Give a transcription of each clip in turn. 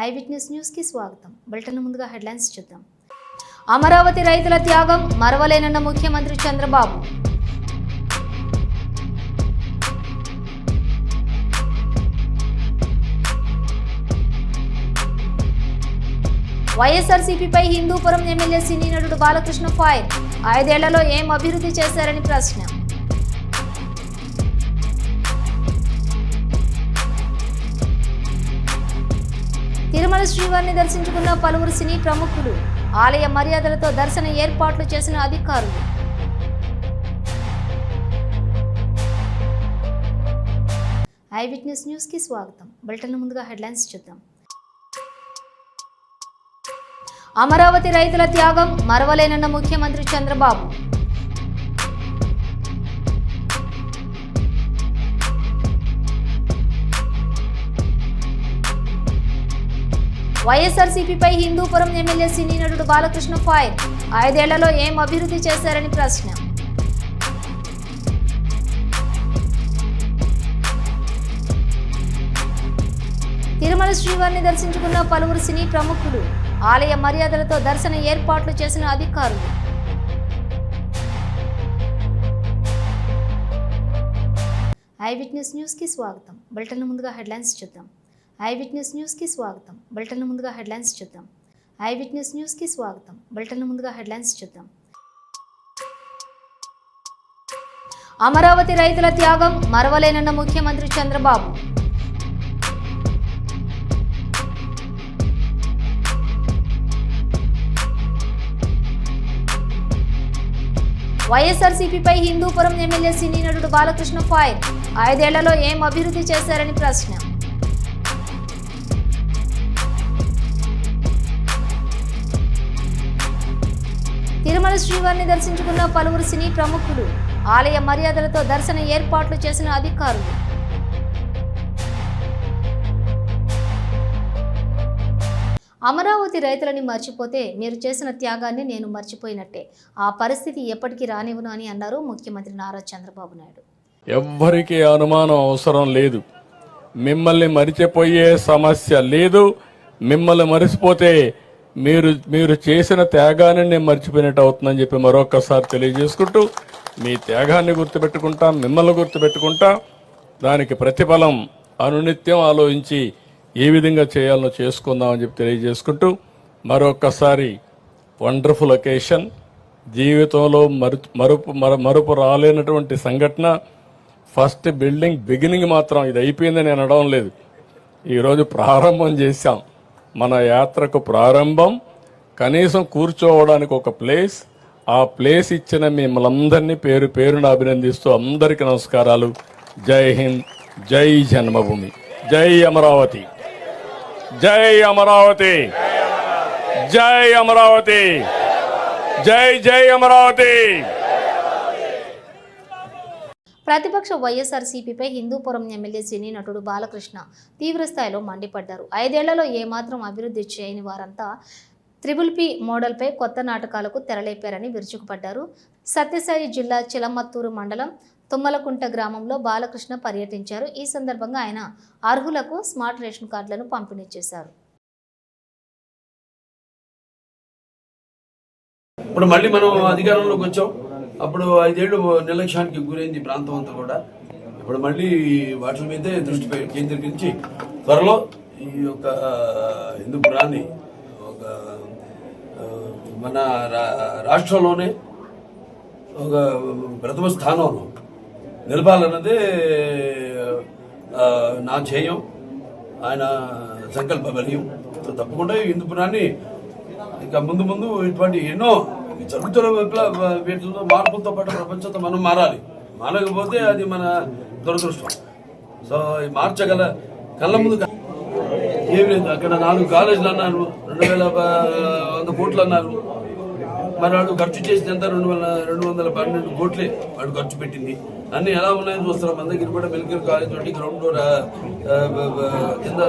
I witness news కి స్వాగతం. Bulletin ముందుగా హెడ్లైన్స్ చూద్దాం. అమరావతి రైతుల త్యాగం మరవలేనన్న ముఖ్యమంత్రి చంద్రబాబు. వైఎస్ఆర్సీపీపై హిందూపురం ఎమ్మెల్యే సినీ నటుడు బాలకృష్ణ ఫైర్. 5 ఏళ్లలో ఏం అభివృద్ధి చేశారని ప్రశ్న. తిరుమల శ్రీవారిని దర్శించుకున్న పలువురు సినీ ప్రముఖులు. ఆలయ మర్యాదలతో దర్శన ఏర్పాట్లు చేసిన అధికారులు. ఐ విట్నెస్ న్యూస్ కి స్వాగతం. బులెటిన్ ముందుగా హెడ్లైన్స్ చూద్దాం. అమరావతి రైతుల త్యాగం మరవలేనన్న ముఖ్యమంత్రి చంద్రబాబు. వైఎస్ఆర్సీపీపై హిందూపురం ఎమ్మెల్యే సినీ నటుడు బాలకృష్ణ ఫైర్. 5 ఏళ్లలో ఏం అభివృద్ధి చేశారని ప్రశ్న. తిరుమల శ్రీవారిని దర్శించుకున్న పలువురు సినీ ప్రముఖులు. ఆలయ మర్యాదలతో దర్శన ఏర్పాట్లు చేసిన అధికారులు. ఐ విట్నెస్ న్యూస్ కి స్వాగతం. బులెటిన్ ముందుగా హెడ్లైన్స్ చూద్దాం. ఐ విట్నెస్ న్యూస్ కి స్వాగతం. బులెటిన్ ముందుగా హెడ్లైన్స్ చూద్దాం. ఐ విట్నెస్ న్యూస్ కి స్వాగతం. బులెటిన్ ముందుగా హెడ్లైన్స్ చూద్దాం. అమరావతి రైతుల త్యాగం మరవలేనన్న ముఖ్యమంత్రి చంద్రబాబు. వైఎస్ఆర్సీపీపై హిందూపురం ఎమ్మెల్యే సినీ నటుడు బాలకృష్ణ ఫైర్. 5 ఏళ్లలో ఏం అభివృద్ధి చేశారని ప్రశ్న. తిరుమల శ్రీవారిని దర్శించుకున్న పలువురు సినీ ప్రముఖులు. ఆలయ మర్యాదలతో దర్శన ఏర్పాట్లు చేసిన అధికారులు. అమరావతి రైతులని మర్చిపోతే మీరు చేసిన త్యాగాన్ని నేను మర్చిపోయినట్టే. ఆ పరిస్థితి ఎప్పటికీ రానివ్వను అని అన్నారు ముఖ్యమంత్రి నారా చంద్రబాబు నాయుడు. ఎవ్వరికీ అనుమానం అవసరం లేదు. మిమ్మల్ని మరిచిపోయే సమస్య లేదు. మిమ్మల్ని మరిచిపోతే మీరు చేసిన త్యాగాన్ని నేను మర్చిపోయినట్టు అవుతుందని చెప్పి మరొకసారి తెలియజేసుకుంటూ మీ త్యాగాన్ని గుర్తుపెట్టుకుంటా, మిమ్మల్ని గుర్తుపెట్టుకుంటా, దానికి ప్రతిఫలం అనునిత్యం ఆలోచించి ఏ విధంగా చేయాలో చేసుకుందామని చెప్పి తెలియజేసుకుంటూ మరొకసారి వండర్ఫుల్ ఒకేషన్, జీవితంలో మరుపు రాలేనటువంటి సంఘటన. ఫస్ట్ బిగినింగ్ మాత్రం ఇది అయిపోయిందని నేను అనడం లేదు. ఈరోజు ప్రారంభం చేశాం. మన యాత్రకు ప్రారంభం. కనీసం కూర్చోవడానికి ఒక ప్లేస్, ఆ ప్లేస్ ఇచ్చిన మిమ్మల్ందరినీ పేరు పేరున అభినందిస్తూ అందరికీ నమస్కారాలు. జై హింద్, జై జన్మభూమి, జై అమరావతి, జై అమరావతి, జై అమరావతి, జై జై అమరావతి. ప్రతిపక్ష వైఎస్ఆర్సీపీపై హిందూపురం ఎమ్మెల్యే సినీ నటుడు బాలకృష్ణ తీవ్రస్థాయిలో మండిపడ్డారు. 5 ఏళ్లలో ఏమాత్రం అభివృద్ధి చేయని వారంతా త్రిబుల్-పి మోడల్పై కొత్త నాటకాలకు తెరలేపారని విరుచుకుపడ్డారు. సత్యసాయి జిల్లా చిలమత్తూరు మండలం తుమ్మలకుంట గ్రామంలో బాలకృష్ణ పర్యటించారు. ఈ సందర్భంగా ఆయన అర్హులకు స్మార్ట్ రేషన్ కార్డులను పంపిణీ చేశారు. ఇప్పుడు మళ్ళీ మనం అధికారంలోకి వచ్చాం. అప్పుడు 5 ఏళ్ళు నిర్లక్ష్యానికి గురైంది ప్రాంతం అంతా కూడా. ఇప్పుడు మళ్ళీ వాటి మీదే దృష్టి కేంద్రీకరించి త్వరలో ఈ యొక్క హిందూపురాన్ని ఒక మన రాష్ట్రంలోనే ఒక ప్రథమ స్థానంలో నిలపాలన్నదే నా ధ్యేయం, ఆయన సంకల్ప బలీయం. తప్పకుండా హిందూపురాన్ని ఇంకా ముందు ఇటువంటి ఎన్నో జరుగుతున్న వీటిలో మార్పులతో పాటు ప్రపంచంతో మనం మారాలి. మారకపోతే అది మన దురదృష్టం. సో మార్చగల కళ్ళ ముందు ఏం లేదు. అక్కడ 4 కాలేజీలు అన్నారు, 2100 కోట్లు అన్నారు. మరి వాడు ఖర్చు చేసినంత 212 కోట్లే వాడు ఖర్చు పెట్టింది. అన్ని ఎలా ఉన్నాయని చూస్తారు. మన దగ్గర కూడా మెడికల్ కాలేజ్ తోటి గ్రౌండ్ ఫ్లోర్ కింద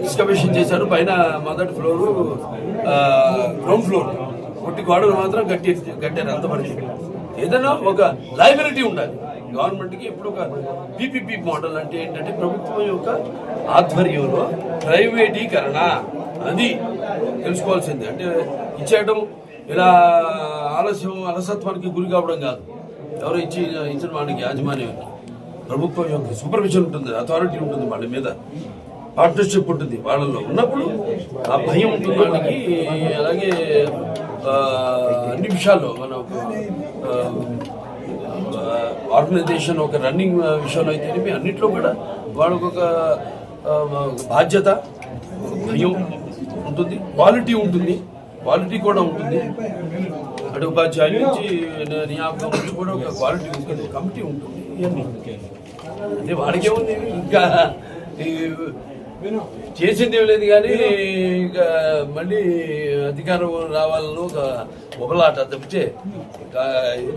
ఎక్స్కవేషన్ చేశారు. పైన మొదటి ఫ్లోరు గ్రౌండ్ ఫ్లోర్ కొట్టి గోడలు మాత్రం కట్టారు. అంత మనిషి ఏదైనా ఒక లైబిలిటీ ఉండాలి. గవర్నమెంట్కి ఎప్పుడు ఒక పీపీపీ మోడల్ అంటే ఏంటంటే ప్రభుత్వం యొక్క ఆధ్వర్యంలో ప్రైవేటీకరణ, అది తెలుసుకోవాల్సింది. అంటే ఇచ్చేయడం ఇలా అలసత్వానికి గురి కావడం కాదు. ఎవరో ఇచ్చిన వాడికి యాజమాన్యానికి ప్రభుత్వం యొక్క సూపర్విజన్ ఉంటుంది, అథారిటీ ఉంటుంది, వాళ్ళ మీద పార్ట్నర్షిప్ ఉంటుంది. వాళ్ళలో ఉన్నప్పుడు ఆ భయం ఉంటుంది వాళ్ళకి. అలాగే అన్ని విషయాల్లో మన ఆర్గనైజేషన్ ఒక రన్నింగ్ విషయంలో అయితే అన్నిట్లో కూడా వాళ్ళకు ఒక బాధ్యత, ఒక భయం ఉంటుంది, క్వాలిటీ కూడా ఉంటుంది. అటు ఉపాధ్యాయుల నుంచి నియామకం నుంచి కూడా ఒక క్వాలిటీ ఉంటుంది, కమిటీ ఉంటుంది. ఇవన్నీ అంటే వాడికే ఉంది, ఇంకా చేసింది ఏం లేదు. కానీ ఇంకా మళ్ళీ అధికారం రావాలని ఒక ఒకలాట తప్పితే,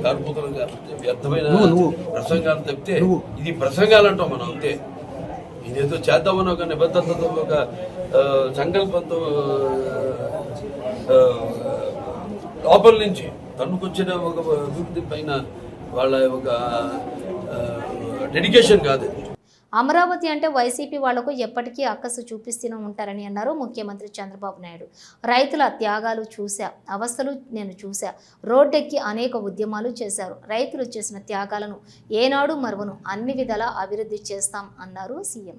కార్పొరేతలు వ్యర్థమైన ప్రసంగాలు తప్పితే, ఇది ప్రసంగాలు అంటాం మనం అంతే. ఇదేదో చేద్దామని ఒక నిబద్ధతతో, ఒక సంకల్పంతో లోపల నుంచి తన్నుకొచ్చిన ఒక అభివృద్ధి పైన వాళ్ళ ఒక డెడికేషన్ కాదు. అమరావతి అంటే వైసీపీ వాళ్లకు ఎప్పటికీ అక్కసు చూపిస్తూనే ఉంటారని అన్నారు ముఖ్యమంత్రి చంద్రబాబు నాయుడు. రైతుల త్యాగాలు చూశా, అవస్థలు నేను చూశా, రోడ్డెక్కి అనేక ఉద్యమాలు చేశారు. రైతులు చేసిన త్యాగాలను ఏనాడు మరువను, అన్ని విధాలా అభివృద్ధి చేస్తాం అన్నారు సీఎం.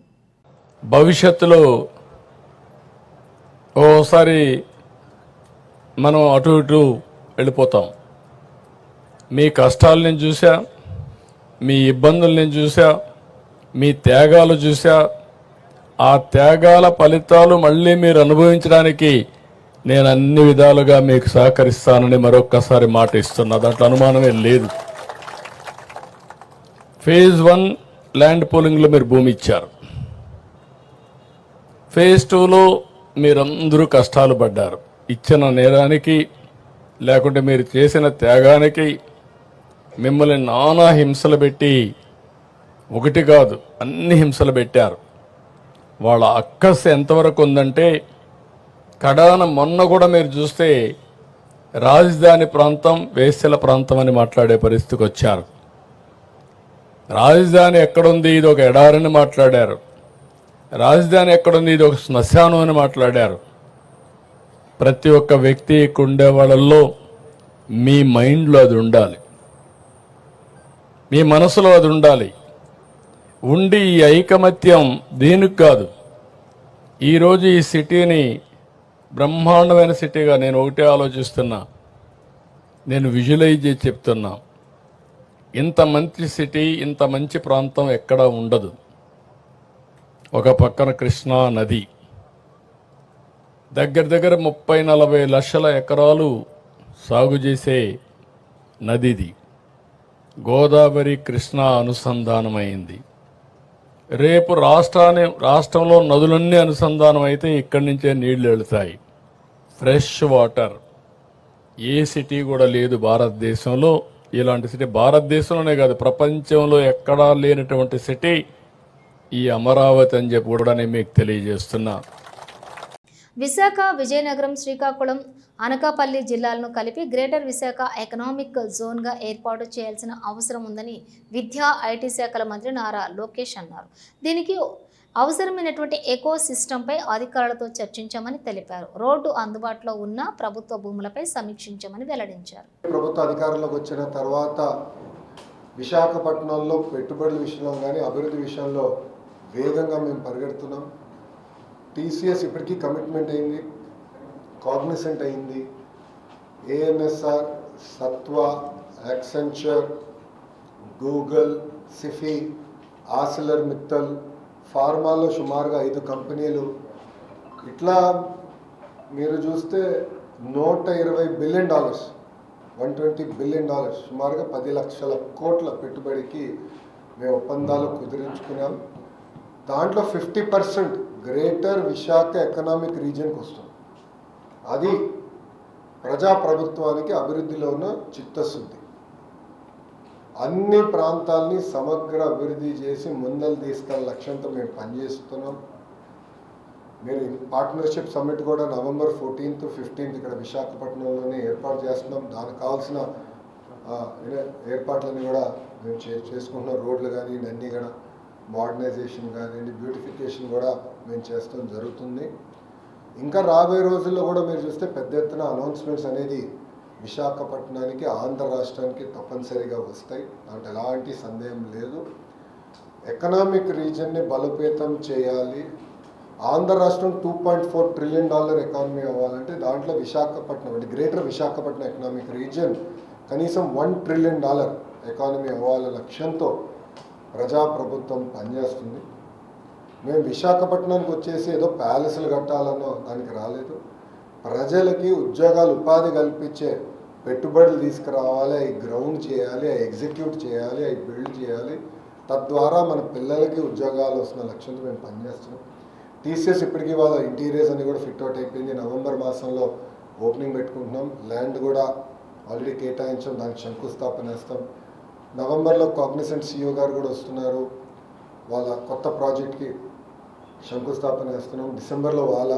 భవిష్యత్తులో ఓసారి మనం అటు ఇటు వెళ్ళిపోతాం. మీ కష్టాలు నేను చూసా, మీ ఇబ్బందులు నేను చూసా, మీ త్యాగాలు చూసా. ఆ త్యాగాల ఫలితాలు మళ్ళీ మీరు అనుభవించడానికి నేను అన్ని విధాలుగా మీకు సహకరిస్తానని మరొక్కసారి మాట ఇస్తున్నా. దాంట్లో అనుమానమే లేదు. ఫేజ్ 1 ల్యాండ్ పూలింగ్లో మీరు భూమి ఇచ్చారు. ఫేజ్ 2లో మీరందరూ కష్టాలు పడ్డారు. ఇచ్చిన నేరానికి, లేకుంటే మీరు చేసిన త్యాగానికి మిమ్మల్ని నానా హింసలు పెట్టి, ఒకటి కాదు అన్ని హింసలు పెట్టారు. వాళ్ళ అక్కస్ ఎంతవరకు ఉందంటే, కడాన మొన్న కూడా మీరు చూస్తే రాజధాని ప్రాంతం వేశ్యల ప్రాంతం అని మాట్లాడే పరిస్థితికి వచ్చారు. రాజధాని ఎక్కడుంది, ఇది ఒక ఎడారని మాట్లాడారు. రాజధాని ఎక్కడుంది, ఇది ఒక శ్మశానం అని మాట్లాడారు. ప్రతి ఒక్క వ్యక్తి ఉండే వాళ్ళల్లో మీ మైండ్లో అది ఉండాలి, మీ మనసులో అది ఉండాలి. ఉండి ఈ ఐకమత్యం దేనికి కాదు. ఈరోజు ఈ సిటీని బ్రహ్మాండమైన సిటీగా నేను ఒకటే ఆలోచిస్తున్నా, నేను విజువలైజ్ చేసి చెప్తున్నా. ఇంత మంచి సిటీ, ఇంత మంచి ప్రాంతం ఎక్కడా ఉండదు. ఒక పక్కన కృష్ణా నది, దగ్గర 30-40 లక్షల ఎకరాలు సాగు చేసే నదిది. గోదావరి కృష్ణా అనుసంధానమైంది. రేపు రాష్ట్రంలో నదులన్నీ అనుసంధానం అయితే ఇక్కడి నుంచే నీళ్లు వెళుతాయి. ఫ్రెష్ వాటర్ ఏ సిటీ కూడా లేదు భారతదేశంలో. ఇలాంటి సిటీ భారతదేశంలోనే కాదు, ప్రపంచంలో ఎక్కడా లేనటువంటి సిటీ ఈ అమరావతి అని చెప్పి కూడా నేను మీకు తెలియజేస్తున్నా. విశాఖ, విజయనగరం, శ్రీకాకుళం, అనకాపల్లి జిల్లాలను కలిపి గ్రేటర్ విశాఖ ఎకనామిక్ జోన్గా ఏర్పాటు చేయాల్సిన అవసరం ఉందని విద్యా, ఐటీ శాఖల మంత్రి నారా లోకేష్ అన్నారు. దీనికి అవసరమైనటువంటి ఎకో సిస్టంపై అధికారులతో చర్చించామని తెలిపారు. రోడ్డు అందుబాటులో ఉన్న ప్రభుత్వ భూములపై సమీక్షించామని వెల్లడించారు. ప్రభుత్వ అధికారంలోకి వచ్చిన తర్వాత విశాఖపట్నంలో పెట్టుబడుల విషయంలో కానీ అభివృద్ధి విషయంలో వేగంగా మేము పరిగెడుతున్నాం. టీసీఎస్ ఇప్పటికీ కమిట్మెంట్ అయింది, కాగ్నిసెంట్ అయింది. ANSR, Sattva, Accenture, Google, Sify, ArcelorMittal, ఫార్మాలో సుమారుగా 5 కంపెనీలు. ఇట్లా మీరు చూస్తే $120 బిలియన్, $120 బిలియన్, సుమారుగా 10 లక్షల కోట్ల పెట్టుబడికి మేము ఒప్పందాలు కుదిరించుకున్నాం. దాంట్లో 50% గ్రేటర్ విశాఖ ఎకనామిక్ రీజియన్కి వస్తుంది. అది ప్రజాప్రభుత్వానికి అభివృద్ధిలో ఉన్న చిత్తశుద్ధి. అన్ని ప్రాంతాలని సమగ్ర అభివృద్ధి చేసి ముందలు తీసుకెళ్ళ లక్ష్యంతో మేము పనిచేస్తున్నాం. మీరు పార్ట్నర్షిప్ సమ్మిట్ కూడా November 14th, 15th ఇక్కడ విశాఖపట్నంలోనే ఏర్పాటు చేస్తున్నాం. దానికి కావాల్సిన ఏర్పాట్లని కూడా మేము చేసుకుంటున్న రోడ్లు కానీ అన్నీ కూడా మోడర్నైజేషన్ కానివ్వండి, బ్యూటిఫికేషన్ కూడా మేము చేస్తాం జరుగుతుంది. ఇంకా రాబోయే రోజుల్లో కూడా మీరు చూస్తే పెద్ద ఎత్తున అనౌన్స్మెంట్స్ అనేది విశాఖపట్నానికి, ఆంధ్ర రాష్ట్రానికి తప్పనిసరిగా వస్తాయి. దాంట్లో ఎలాంటి సందేహం లేదు. ఎకనామిక్ రీజన్ని బలోపేతం చేయాలి. ఆంధ్ర రాష్ట్రం $2.4 ట్రిలియన్ ఎకానమీ అవ్వాలంటే దాంట్లో విశాఖపట్నం అంటే గ్రేటర్ విశాఖపట్నం ఎకనామిక్ రీజియన్ కనీసం $1 ట్రిలియన్ ఎకానమీ అవ్వాలనే లక్ష్యంతో ప్రజాప్రభుత్వం పనిచేస్తుంది. మేము విశాఖపట్నానికి వచ్చేసి ఏదో ప్యాలెస్లు కట్టాలనో దానికి రాలేదు. ప్రజలకి ఉద్యోగాలు, ఉపాధి కల్పించే పెట్టుబడులు తీసుకురావాలి, అవి గ్రౌండ్ చేయాలి, అవి ఎగ్జిక్యూట్ చేయాలి, అవి బిల్డ్ చేయాలి. తద్వారా మన పిల్లలకి ఉద్యోగాలు వస్తున్న లక్ష్యంతో మేము పనిచేస్తున్నాం. టీసీఎస్ ఇప్పటికీ వాళ్ళ ఇంటీరియర్స్ అని కూడా ఫిట్ అవుట్ అయిపోయింది. నవంబర్ మాసంలో ఓపెనింగ్ పెట్టుకుంటున్నాం. ల్యాండ్ కూడా ఆల్రెడీ కేటాయించాం, దానికి శంకుస్థాపన వేస్తాం. నవంబర్లో కాగ్నిసెంట్ CEO గారు కూడా వస్తున్నారు, వాళ్ళ కొత్త ప్రాజెక్ట్కి శంకుస్థాపన వేస్తున్నాం. డిసెంబర్లో వాళ్ళ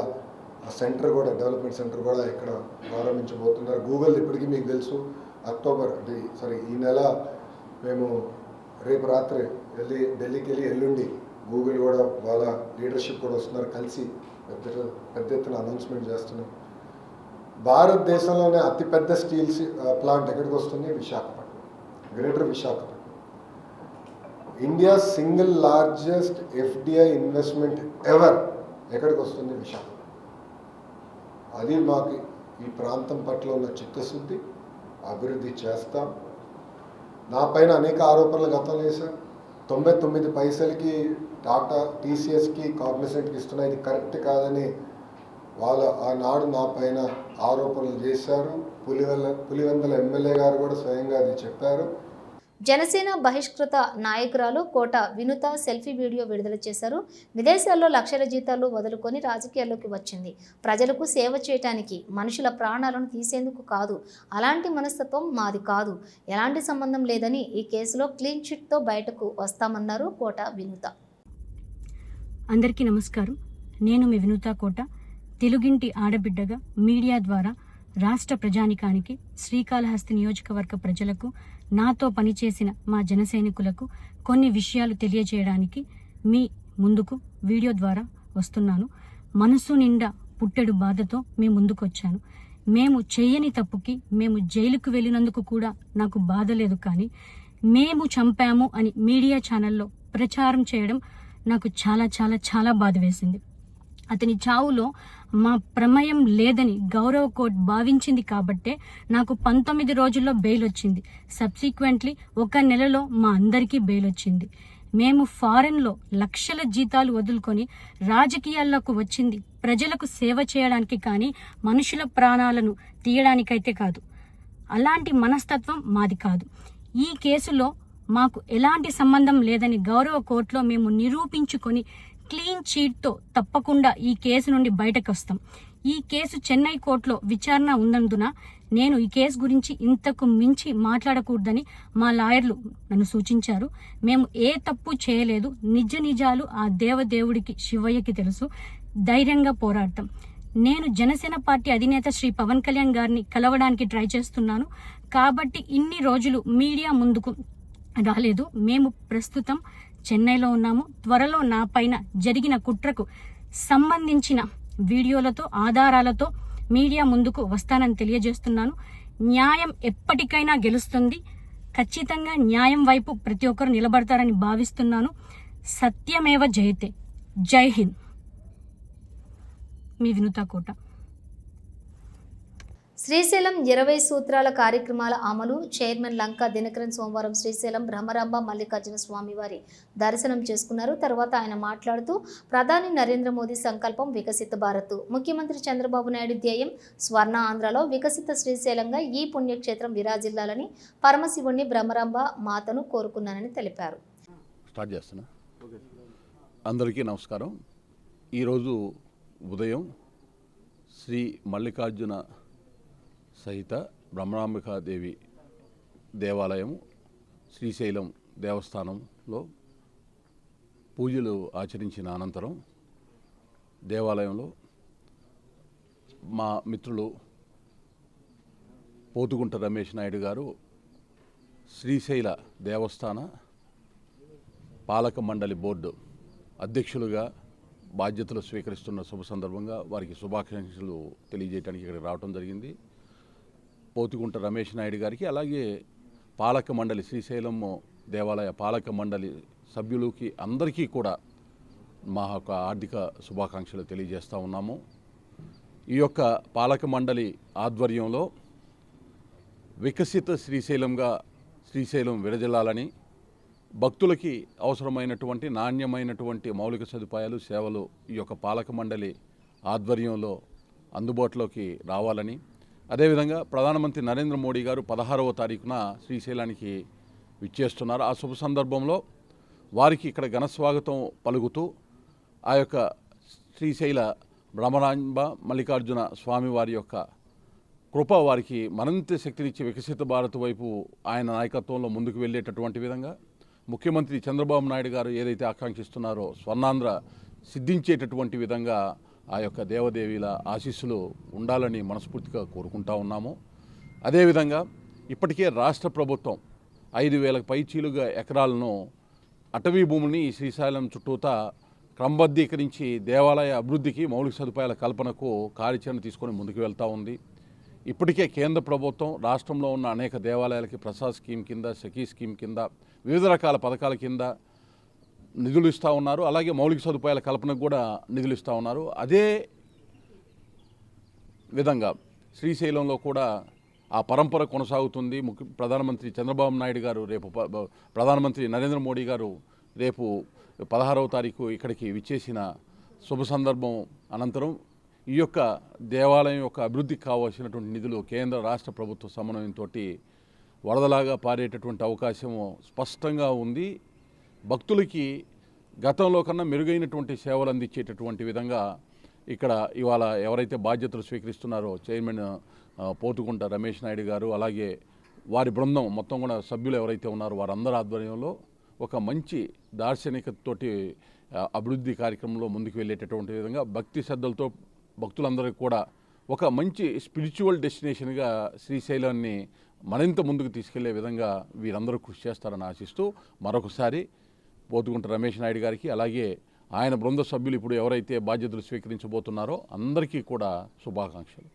సెంటర్ కూడా, డెవలప్మెంట్ సెంటర్ కూడా ఇక్కడ ప్రారంభించబోతున్నారు. గూగుల్ ఇప్పటికీ మీకు తెలుసు, ఈ నెల మేము రేపు రాత్రి ఢిల్లీకి వెళ్ళి ఎల్లుండి గూగుల్ కూడా వాళ్ళ లీడర్షిప్ కూడా వస్తున్నారు, కలిసి పెద్ద ఎత్తున అనౌన్స్మెంట్ చేస్తున్నాం. భారతదేశంలోనే అతిపెద్ద స్టీల్ ప్లాంట్ ఎక్కడికి వస్తుంది? Visakhapatnam, greater Visakhapatnam. India single largest FDI investment ever ఎక్కడికి వస్తుంది? విశాఖపట్నం. అది మాకు ఈ ప్రాంతం పట్ల ఉన్న చిత్తశుద్ధి. అభివృద్ధి చేస్తాం. నా పైన అనేక ఆరోపణలు గతంలో వేశారు. 99 పైసలకి టాటా TCSకి కాగ్నిసెంట్కి ఇస్తున్నా, ఇది కరెక్ట్ కాదని వాళ్ళు ఆనాడు నా పైన ఆరోపణలు చేశారు. పులివెందుల ఎమ్మెల్యే గారు కూడా స్వయంగా అది చెప్పారు. జనసేన బహిష్కృత నాయకురాలు కోట వినుత సెల్ఫీ వీడియో విడుదల చేశారు. విదేశాల్లో లక్షల జీతాలు వదులుకొని రాజకీయాల్లోకి వచ్చింది. ప్రజలకు సేవ చేయటానికి, మనుషుల ప్రాణాలను తీసేందుకు కాదు. అలాంటి మనస్తత్వం మాది కాదు. ఎలాంటి సంబంధం లేదని ఈ కేసులో క్లీన్ చిట్తో బయటకు వస్తామన్నారు కోట వినుత. అందరికీ నమస్కారం. నేను మీ వినుత కోట. తెలుగింటి ఆడబిడ్డగా మీడియా ద్వారా రాష్ట్ర ప్రజానికానికి, శ్రీకాళహస్తి నియోజకవర్గ ప్రజలకు, నాతో పనిచేసిన మా జనసైనికులకు కొన్ని విషయాలు తెలియజేయడానికి మీ ముందుకు వీడియో ద్వారా వస్తున్నాను. మనసు నిండా పుట్టెడు బాధతో మీ ముందుకు వచ్చాను. మేము చేయని తప్పుకి మేము జైలుకు వెళ్ళినందుకు కూడా నాకు బాధ లేదు, కానీ మేము చంపాము అని మీడియా ఛానల్లో ప్రచారం చేయడం నాకు చాలా చాలా చాలా బాధ వేసింది. అతని చావులో మా ప్రమేయం లేదని గౌరవ కోర్టు భావించింది కాబట్టే నాకు 19 రోజుల్లో బెయిల్ వచ్చింది. సబ్సిక్వెంట్లీ 1 నెలలో మా అందరికీ బెయిల్ వచ్చింది. మేము ఫారెన్లో లక్షల జీతాలు వదులుకొని రాజకీయాల్లోకి వచ్చింది ప్రజలకు సేవ చేయడానికి, కానీ మనుషుల ప్రాణాలను తీయడానికైతే కాదు. అలాంటి మనస్తత్వం మాది కాదు. ఈ కేసులో మాకు ఎలాంటి సంబంధం లేదని గౌరవ కోర్టులో మేము నిరూపించుకొని క్లీన్ చీట్తో తప్పకుండా ఈ కేసు నుండి బయటకు వస్తాం. ఈ కేసు చెన్నై కోర్టులో విచారణ ఉన్నందున నేను ఈ కేసు గురించి ఇంతకు మించి మాట్లాడకూడదని మా లాయర్లు నన్ను సూచించారు. మేము ఏ తప్పు చేయలేదు. నిజ నిజాలు ఆ దేవదేవుడికి, శివయ్యకి తెలుసు. ధైర్యంగా పోరాడతాం. నేను జనసేన పార్టీ అధినేత శ్రీ పవన్ కళ్యాణ్ గారిని కలవడానికి ట్రై చేస్తున్నాను కాబట్టి ఇన్ని రోజులు మీడియా ముందుకు రాలేదు. మేము ప్రస్తుతం చెన్నైలో ఉన్నాము. త్వరలో నా పైన జరిగిన కుట్రకు సంబంధించిన వీడియోలతో, ఆధారాలతో మీడియా ముందుకు వస్తానని తెలియజేస్తున్నాను. న్యాయం ఎప్పటికైనా గెలుస్తుంది. ఖచ్చితంగా న్యాయం వైపు ప్రతి ఒక్కరు నిలబడతారని భావిస్తున్నాను. సత్యమేవ జయతే. జై హింద్. మీ వినుత కోట. శ్రీశైలం 20 సూత్రాల కార్యక్రమాల అమలు. చైర్మన్ లంకా దినకరన్ సోమవారం శ్రీశైలం బ్రహ్మరాంబ మల్లికార్జున స్వామి వారి దర్శనం చేసుకున్నారు. తర్వాత ఆయన మాట్లాడుతూ ప్రధాని నరేంద్ర మోదీ సంకల్పం వికసిత భారత్, ముఖ్యమంత్రి చంద్రబాబు నాయుడు ధ్యేయం స్వర్ణ ఆంధ్రలో వికసిత శ్రీశైలంగా ఈ పుణ్యక్షేత్రం విరాజిల్లాలని పరమశివుణ్ణి బ్రహ్మరాంబ మాతను కోరుకున్నానని తెలిపారు. స్టార్ట్ చేస్తున్నా. అందరికీ నమస్కారం. ఈరోజు ఉదయం శ్రీ మల్లికార్జున సహిత బ్రహ్మరాంబికాదేవి దేవాలయం శ్రీశైలం దేవస్థానంలో పూజలు ఆచరించిన అనంతరం దేవాలయంలో మా మిత్రులు పోతుగుంట రమేష్ నాయుడు గారు శ్రీశైల దేవస్థాన పాలక మండలి బోర్డు అధ్యక్షులుగా బాధ్యతలు స్వీకరిస్తున్న శుభ సందర్భంగా వారికి శుభాకాంక్షలు తెలియజేయడానికి ఇక్కడికి రావడం జరిగింది. పోతుగుంట రమేష్ నాయుడు గారికి, అలాగే పాలక మండలి శ్రీశైలం దేవాలయ పాలక మండలి సభ్యులకి అందరికీ కూడా మా యొక్క ఆర్థిక శుభాకాంక్షలు తెలియజేస్తూ ఉన్నాము. ఈ యొక్క పాలక మండలి ఆధ్వర్యంలో వికసిత శ్రీశైలంగా శ్రీశైలం విరజిల్లాలని, భక్తులకి అవసరమైనటువంటి నాణ్యమైనటువంటి మౌలిక సదుపాయాలు సేవలు ఈ యొక్క పాలక మండలి ఆధ్వర్యంలో అందుబాటులోకి రావాలని, అదేవిధంగా ప్రధానమంత్రి నరేంద్ర మోడీ గారు 16వ తారీఖున శ్రీశైలానికి విచ్చేస్తున్నారు. ఆ శుభ సందర్భంలో వారికి ఇక్కడ ఘన స్వాగతం పలుకుతూ ఆ యొక్క శ్రీశైల భ్రమరాంబ మల్లికార్జున స్వామి వారి యొక్క కృప వారికి మరింత శక్తినిచ్చి వికసిత భారత్ వైపు ఆయన నాయకత్వంలో ముందుకు వెళ్ళేటటువంటి విధంగా ముఖ్యమంత్రి చంద్రబాబు నాయుడు గారు ఏదైతే ఆకాంక్షిస్తున్నారో స్వర్ణాంధ్ర సిద్ధించేటటువంటి విధంగా ఆ యొక్క దేవదేవీల ఆశీస్సులు ఉండాలని మనస్ఫూర్తిగా కోరుకుంటా ఉన్నాము. అదేవిధంగా ఇప్పటికే రాష్ట్ర ప్రభుత్వం 5,000 పైచీలుగా ఎకరాలను అటవీ భూముల్ని ఈ శ్రీశైలం చుట్టూతా క్రమబద్ధీకరించి దేవాలయ అభివృద్ధికి మౌలిక సదుపాయాల కల్పనకు కార్యాచరణ తీసుకొని ముందుకు వెళ్తూ ఉంది. ఇప్పటికే కేంద్ర ప్రభుత్వం రాష్ట్రంలో ఉన్న అనేక దేవాలయాలకి ప్రసాద్ స్కీమ్ కింద, సఖీ స్కీమ్ కింద, వివిధ రకాల పథకాల కింద నిధులు ఇస్తూ ఉన్నారు. అలాగే మౌలిక సదుపాయాల కల్పనకు కూడా నిధులు ఇస్తూ ఉన్నారు. అదే విధంగా శ్రీశైలంలో కూడా ఆ పరంపర కొనసాగుతుంది. ప్రధానమంత్రి చంద్రబాబు నాయుడు గారు రేపు ప్రధానమంత్రి నరేంద్ర మోడీ గారు రేపు 16వ తారీఖు ఇక్కడికి విచ్చేసిన శుభ సందర్భం అనంతరం ఈ యొక్క దేవాలయం యొక్క అభివృద్ధికి కావాల్సినటువంటి నిధులు కేంద్ర రాష్ట్ర ప్రభుత్వ సమన్వయంతో వరదలాగా పారేటటువంటి అవకాశము స్పష్టంగా ఉంది. భక్తులకి గతంలో కన్నా మెరుగైనటువంటి సేవలు అందించేటటువంటి విధంగా ఇక్కడ ఇవాళ ఎవరైతే బాధ్యతలు స్వీకరిస్తున్నారో చైర్మన్ పోతుగుంట రమేష్ నాయుడు గారు, అలాగే వారి బృందం మొత్తం కూడా సభ్యులు ఎవరైతే ఉన్నారో వారందరి ఆధ్వర్యంలో ఒక మంచి దార్శనికతతోటి అభివృద్ధి కార్యక్రమంలో ముందుకు వెళ్ళేటటువంటి విధంగా భక్తి శ్రద్ధలతో భక్తులందరికీ కూడా ఒక మంచి స్పిరిచువల్ డెస్టినేషన్గా శ్రీశైలాన్ని మరింత ముందుకు తీసుకెళ్లే విధంగా వీరందరూ కృషి చేస్తారని ఆశిస్తూ మరొకసారి పోతుగుంట రమేష్ నాయుడు గారికి, అలాగే ఆయన బృంద సభ్యులు ఇప్పుడు ఎవరైతే బాధ్యతలు స్వీకరించబోతున్నారో అందరికీ కూడా శుభాకాంక్షలు.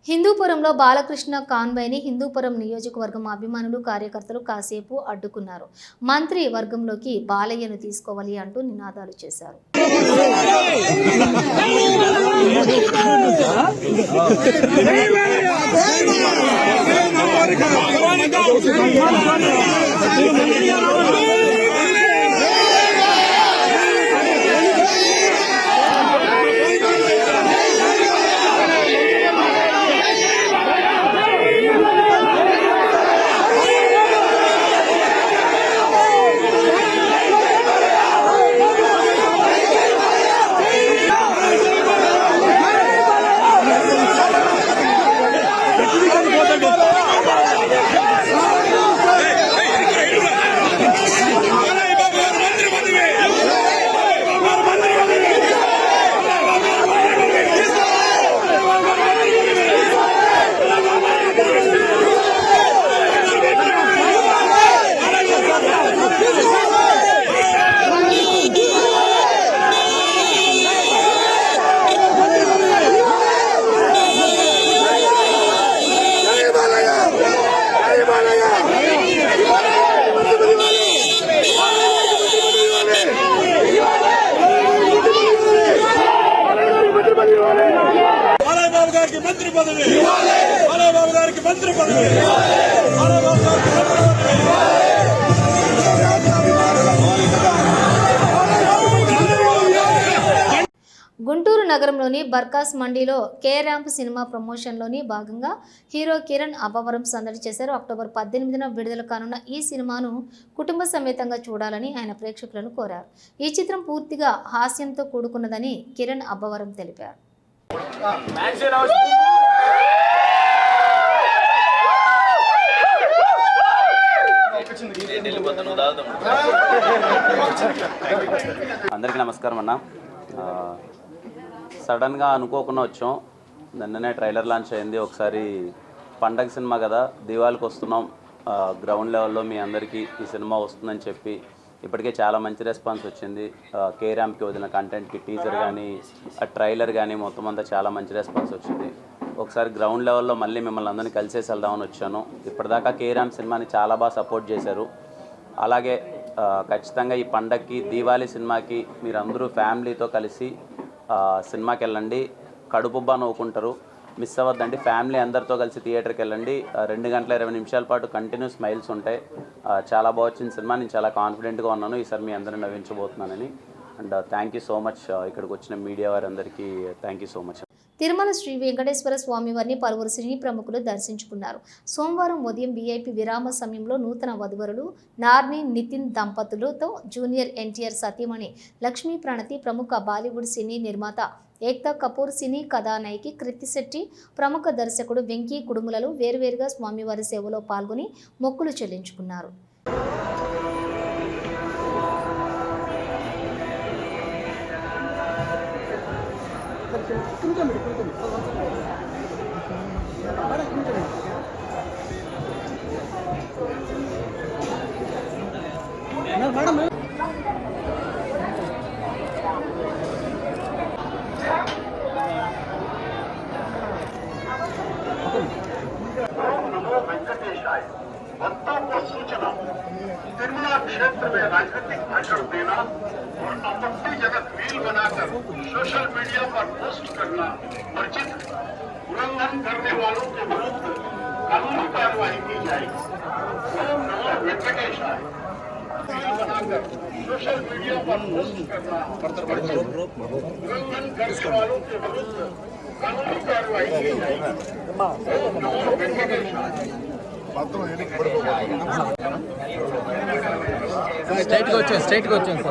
హిందూపురంలో బాలకృష్ణ కాన్వాయ్ని హిందూపురం నియోజకవర్గం అభిమానులు, కార్యకర్తలు కాసేపు అడ్డుకున్నారు. మంత్రి వర్గంలోకి బాలయ్యను తీసుకోవాలి అంటూ నినాదాలు చేశారు. గుంటూరు నగరంలోని బర్కాస్ మండీలో కే ర్యాంప్ సినిమా ప్రమోషన్లోని భాగంగా హీరో కిరణ్ అబ్బవరం సందడి చేశారు. అక్టోబర్ 18న విడుదల కానున్న ఈ సినిమాను కుటుంబ సమేతంగా చూడాలని ఆయన ప్రేక్షకులను కోరారు. ఈ చిత్రం పూర్తిగా హాస్యంతో కూడుకున్నదని కిరణ్ అబ్బవరం తెలిపారు. అందరికీ నమస్కారం అన్న. సడన్గా అనుకోకుండా వచ్చాం. నిన్ననే ట్రైలర్ లాంచ్ అయింది. ఒకసారి పండగ సినిమా కదా, దివాళికి వస్తున్నాం, గ్రౌండ్ లెవెల్లో మీ అందరికీ ఈ సినిమా వస్తుందని చెప్పి ఇప్పటికే చాలా మంచి రెస్పాన్స్ వచ్చింది. కేరామ్కి వదిలిన కంటెంట్కి టీజర్ కానీ ట్రైలర్ కానీ మొత్తం అంతా చాలా మంచి రెస్పాన్స్ వచ్చింది. ఒకసారి గ్రౌండ్ లెవెల్లో మళ్ళీ మిమ్మల్ని అందరినీ కలిసేసి వెళ్దామని వచ్చాను. ఇప్పటిదాకా కేరామ్ సినిమాని చాలా బాగా సపోర్ట్ చేశారు. అలాగే ఖచ్చితంగా ఈ పండగకి దీవాళీ సినిమాకి మీరందరూ ఫ్యామిలీతో కలిసి సినిమాకి వెళ్ళండి. కడుపుబ్బా నవ్వుకుంటారు. మిస్ అవ్వద్దండి. ఫ్యామిలీ అందరితో కలిసి థియేటర్కి వెళ్ళండి. 2 గంటల 20 నిమిషాల పాటు కంటిన్యూ స్మైల్స్ ఉంటాయి. చాలా బాగా వచ్చిన సినిమా. నేను చాలా కాన్ఫిడెంట్గా ఉన్నాను ఈసారి మీ అందరిని నవ్వించబోతున్నానని. And thank you so much ఇక్కడికి వచ్చిన మీడియా వారందరికీ thank you so much. Tirumala Shri Venkateswara స్వామివారిని పలువురు సినీ ప్రముఖులు దర్శించుకున్నారు. సోమవారం ఉదయం వీఐపీ విరామ సమయంలో నూతన వధువరులు నార్ని నితిన్ దంపతులతో జూనియర్ ఎన్టీఆర్ సతీమణి లక్ష్మీ ప్రణతి, ప్రముఖ బాలీవుడ్ సినీ నిర్మాత ఏక్తా కపూర్, సినీ కథానాయకి కృతి శెట్టి, ప్రముఖ దర్శకుడు వెంకీ కుడుములలు వేరువేరుగా స్వామివారి సేవలో పాల్గొని మొక్కులు చెల్లించుకున్నారు. भक्तों को सूचना, तिरुमला क्षेत्र में राजनीतिक भाषण देना और आपत्तिजनक रील बनाकर सोशल मीडिया पर पोस्ट करना वर्जित, उल्लंघन करने वालों के विरुद्ध कानूनी कार्रवाई की जाएगी। ओम नमो वेंकटेशाय। रील बनाकर सोशल मीडिया पर पोस्ट करना वर्जित, उल्लंघन करने वालों के विरुद्ध कानूनी कार्रवाई की जाएगी। ओम नमो वेंकटेशाय। స్ట్రైట్గా వచ్చాను సార్ స్ట్రైట్గా వచ్చాను.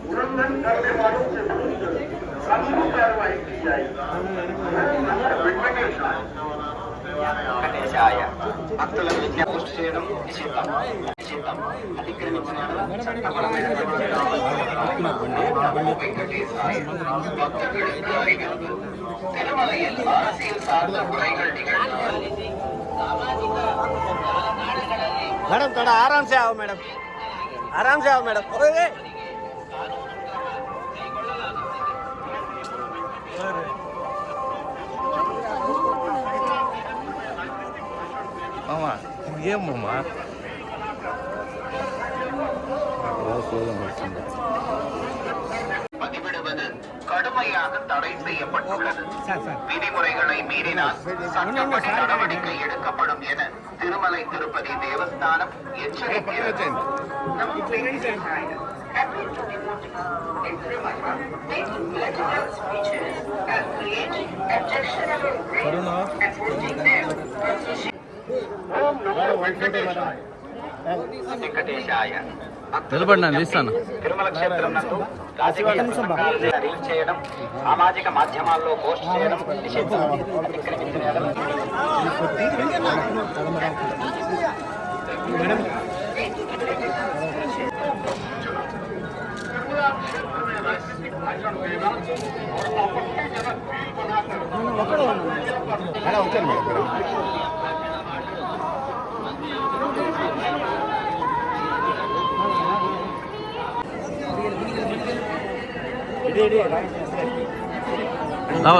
उल्लंघन करने वालों के विरुद्ध कानूनी कार्रवाई की जाएगी। వెంకటేశాయ. భక్తుల విజ్ఞప్తి పోస్ట్ చేయడం నిషిద్ధం. అతిక్రమించిన मैडम थोड़ा आराम से आओ मैडम, आराम से आओ मैडम. मामा ये मामा பதிவிடுவது கடுமையாக தடை செய்யப்பட்டுள்ளது. விதிமுறைகளை மீறினால் சட்டப்படி நடவடிக்கை எடுக்கப்படும் என திருமலை திருப்பதி தேவஸ்தானம் எச்சரிக்கிறது. వెంకటేశాయ. నిలబడినా ఇస్తాను. తిరుమల క్షేత్రం నందు రాజకీయ సంబంధాలను రీల్ చేయడం, సామాజిక మాధ్యమాల్లో పోస్ట్ చేయడం నిషిద్ధం. అతిక్రమించిన ఎడల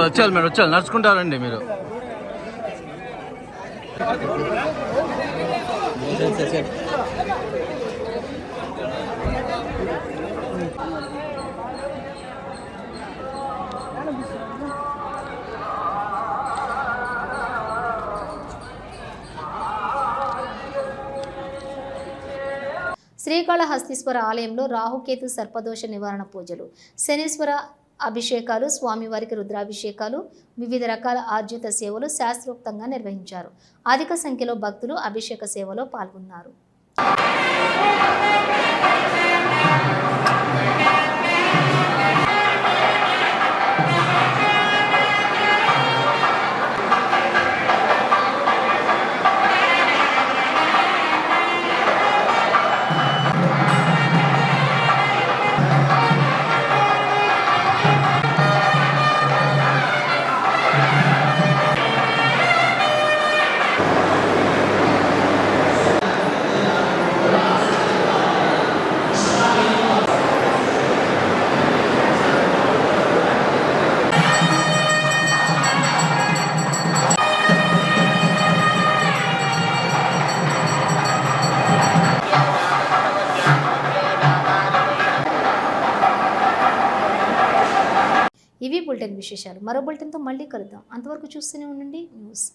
వచ్చారు మేడం, వచ్చారు నడుచుకుంటారండి మీరు. శ్రీకాళహస్తీశ్వర ఆలయంలో రాహుకేతు సర్పదోష నివారణ పూజలు. శనీశ్వర అభిషేకాలు, స్వామివారికి రుద్రాభిషేకాలు, వివిధ రకాల ఆర్జిత సేవలు శాస్త్రోక్తంగా నిర్వహించారు. అధిక సంఖ్యలో భక్తులు అభిషేక సేవలో పాల్గొన్నారు. ఇవి బులెటిన్ విశేషాలు. మరో బులెటిన్తో మళ్ళీ కలుద్దాం. అంతవరకు చూస్తూనే ఉండండి న్యూస్.